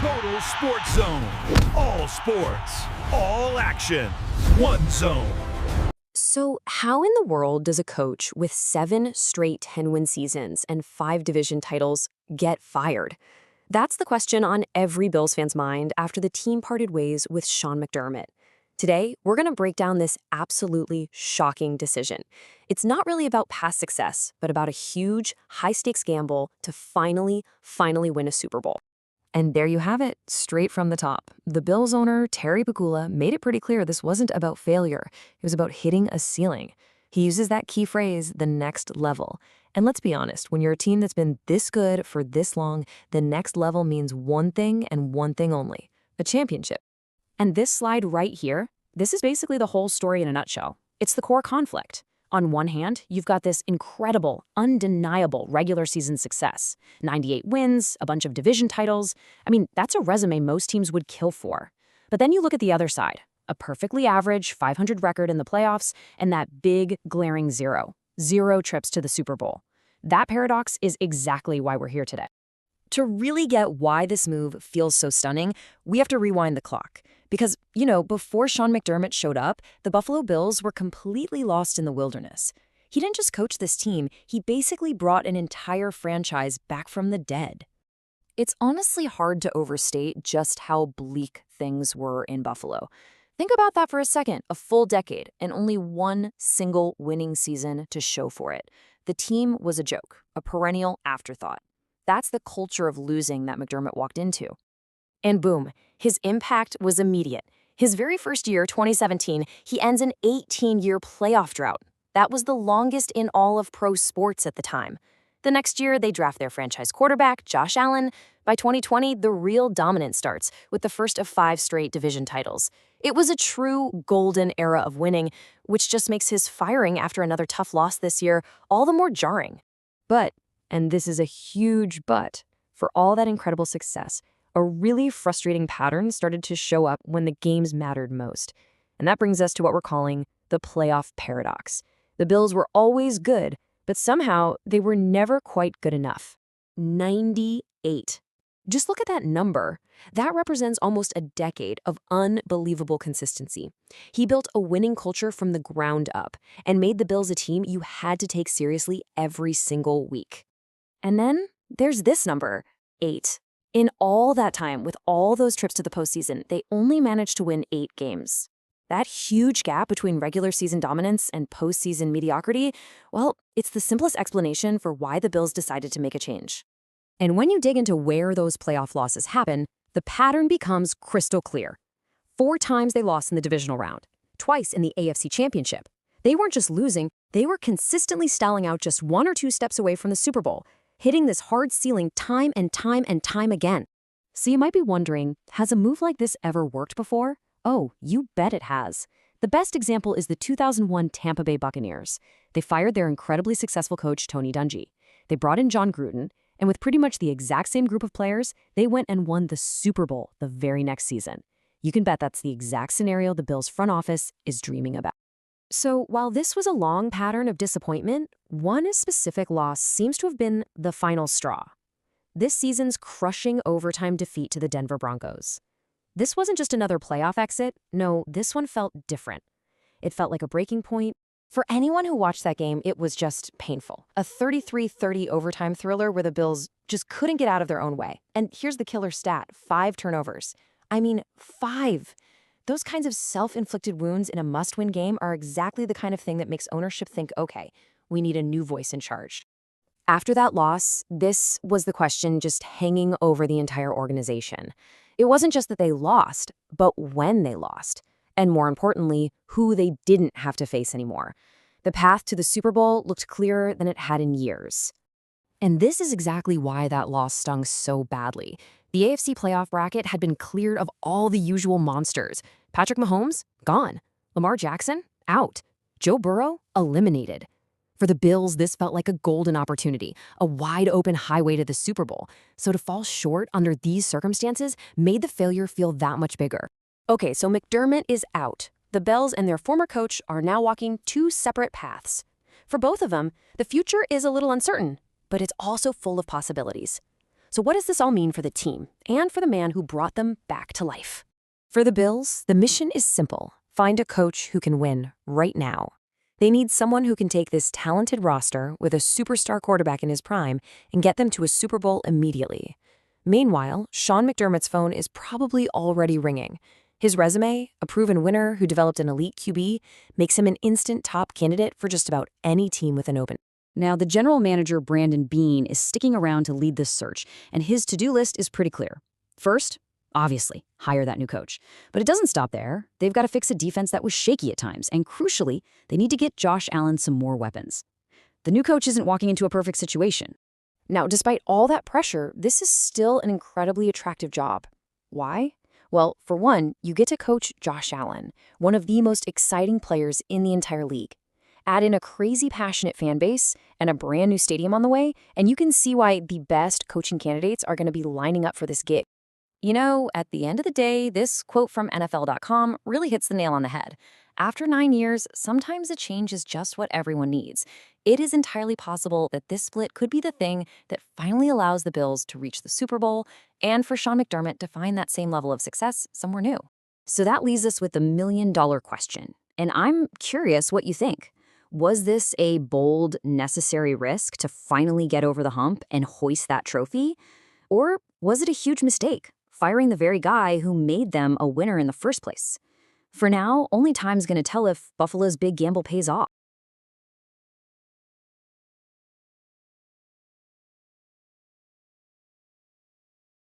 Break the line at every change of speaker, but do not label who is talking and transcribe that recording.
Total Sports Zone. All sports, all action, one zone.
So how in the world does a coach with 7 straight 10-win seasons and 5 division titles get fired? That's the question on every Bills fan's mind after the team parted ways with Sean McDermott. Today, we're going to break down this absolutely shocking decision. It's not really about past success, but about a huge, high-stakes gamble to finally win a Super Bowl. And there you have it, straight from the top. The Bills owner, Terry Pegula, made it pretty clear this wasn't about failure. It was about hitting a ceiling. He uses that key phrase, the next level. And let's be honest, when you're a team that's been this good for this long, the next level means one thing and one thing only, a championship. And this slide right here, this is basically the whole story in a nutshell. It's the core conflict. On one hand, you've got this incredible, undeniable regular season success. 98 wins, a bunch of division titles. I mean, that's a resume most teams would kill for. But then you look at the other side, a perfectly average 500 record in the playoffs, and that big, glaring zero trips to the Super Bowl. That paradox is exactly why we're here today. To really get why this move feels so stunning, we have to rewind the clock. Because, before Sean McDermott showed up, the Buffalo Bills were completely lost in the wilderness. He didn't just coach this team, he basically brought an entire franchise back from the dead. It's honestly hard to overstate just how bleak things were in Buffalo. Think about that for a second, a full decade and only one single winning season to show for it. The team was a joke, a perennial afterthought. That's the culture of losing that McDermott walked into. And boom, his impact was immediate. His very first year, 2017, he ends an 18-year playoff drought. That was the longest in all of pro sports at the time. The next year, they draft their franchise quarterback, Josh Allen. By 2020, the real dominance starts with the first of 5 straight division titles. It was a true golden era of winning, which just makes his firing after another tough loss this year all the more jarring. But, and this is a huge but, for all that incredible success, a really frustrating pattern started to show up when the games mattered most. And that brings us to what we're calling the playoff paradox. The Bills were always good, but somehow they were never quite good enough. 98. Just look at that number. That represents almost a decade of unbelievable consistency. He built a winning culture from the ground up and made the Bills a team you had to take seriously every single week. And then there's this number, 8. In all that time, with all those trips to the postseason, they only managed to win 8 games. That huge gap between regular season dominance and postseason mediocrity, well, it's the simplest explanation for why the Bills decided to make a change. And when you dig into where those playoff losses happen, the pattern becomes crystal clear. 4 times they lost in the divisional round, twice in the AFC Championship. They weren't just losing, they were consistently stalling out just 1 or 2 steps away from the Super Bowl, hitting this hard ceiling time and time again. So you might be wondering, has a move like this ever worked before? Oh, you bet it has. The best example is the 2001 Tampa Bay Buccaneers. They fired their incredibly successful coach, Tony Dungy. They brought in John Gruden, and with pretty much the exact same group of players, they went and won the Super Bowl the very next season. You can bet that's the exact scenario the Bills front office is dreaming about. So while this was a long pattern of disappointment, one specific loss seems to have been the final straw. This season's crushing overtime defeat to the Denver Broncos. This wasn't just another playoff exit. No, this one felt different. It felt like a breaking point. For anyone who watched that game, it was just painful. A 33-30 overtime thriller where the Bills just couldn't get out of their own way. And here's the killer stat, 5 turnovers. I mean, 5. Those kinds of self-inflicted wounds in a must-win game are exactly the kind of thing that makes ownership think, okay, we need a new voice in charge. After that loss, this was the question just hanging over the entire organization. It wasn't just that they lost, but when they lost. And more importantly, who they didn't have to face anymore. The path to the Super Bowl looked clearer than it had in years. And this is exactly why that loss stung so badly. The AFC playoff bracket had been cleared of all the usual monsters. Patrick Mahomes, gone. Lamar Jackson, out. Joe Burrow, eliminated. For the Bills, this felt like a golden opportunity, a wide-open highway to the Super Bowl. So to fall short under these circumstances made the failure feel that much bigger. Okay, so McDermott is out. The Bills and their former coach are now walking 2 separate paths. For both of them, the future is a little uncertain, but it's also full of possibilities. So what does this all mean for the team and for the man who brought them back to life? For the Bills, the mission is simple. Find a coach who can win right now. They need someone who can take this talented roster with a superstar quarterback in his prime and get them to a Super Bowl immediately. Meanwhile, Sean McDermott's phone is probably already ringing. His resume, a proven winner who developed an elite QB, makes him an instant top candidate for just about any team with an open.
Now, the general manager, Brandon Beane, is sticking around to lead this search, and his to-do list is pretty clear. First, obviously, hire that new coach. But it doesn't stop there. They've got to fix a defense that was shaky at times, and crucially, they need to get Josh Allen some more weapons. The new coach isn't walking into a perfect situation.
Now, despite all that pressure, this is still an incredibly attractive job. Why? Well, for one, you get to coach Josh Allen, one of the most exciting players in the entire league. Add in a crazy passionate fan base and a brand new stadium on the way, and you can see why the best coaching candidates are going to be lining up for this gig. You know, at the end of the day, this quote from NFL.com really hits the nail on the head. After 9 years, sometimes a change is just what everyone needs. It is entirely possible that this split could be the thing that finally allows the Bills to reach the Super Bowl and for Sean McDermott to find that same level of success somewhere new. So that leaves us with the million-dollar question. And I'm curious what you think. Was this a bold, necessary risk to finally get over the hump and hoist that trophy? Or was it a huge mistake, firing the very guy who made them a winner in the first place? For now, only time's going to tell if Buffalo's big gamble pays off.